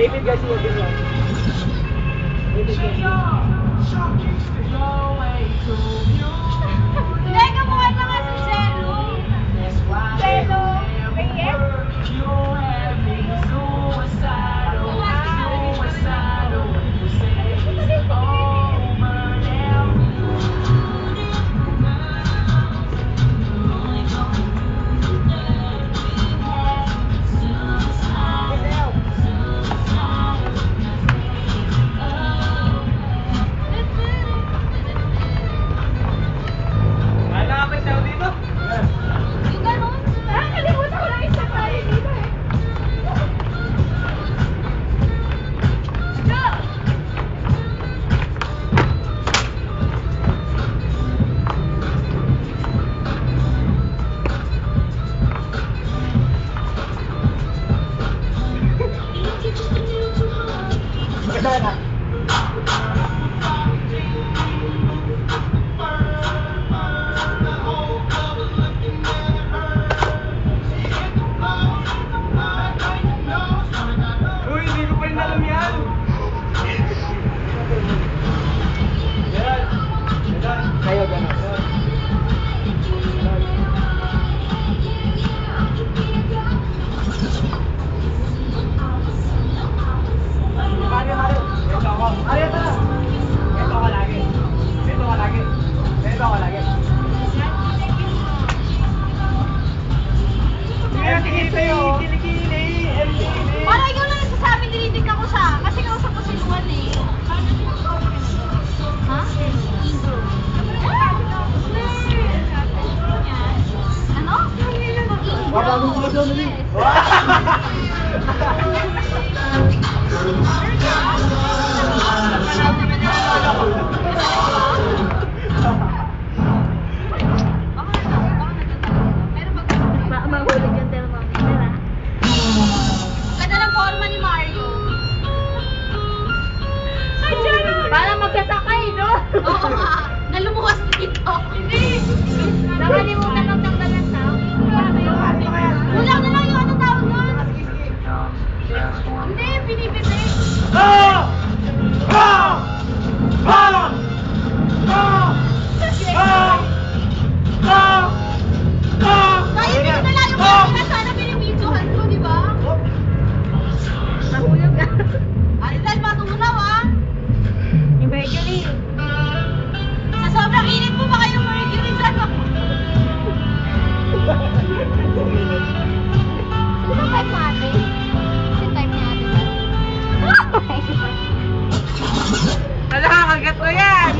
David Garcia din lang. David Garcia. Hindi ka mukha naman si Jello. Jello. Reyes. Parang ikaw lang nagsasabi, dinidig ako siya. Kasi kausap ko si Luan eh. Ha? Ano? Wala mo mga doon ulit. Mahulog yung thermometer ha. Ganda ng forma ni Mario. Parang magkasakay, no? Oo nga. Nalumuwas dito. Hindi. Nakalimutan ng tanggal ng tao. Kulang na lang yung anong tawag nun. Hindi, pinipiti. Kaya hindi na lang yung mga sana pinipidyohan ko, di ba? Nahulog ka. Dahil matunaw ah. Yung Mercury. Sa sobrang init mo ba kayong Mercury dyan ako? Ano ba type natin? Kasi type niya natin ba? Wala, kagat mo yan!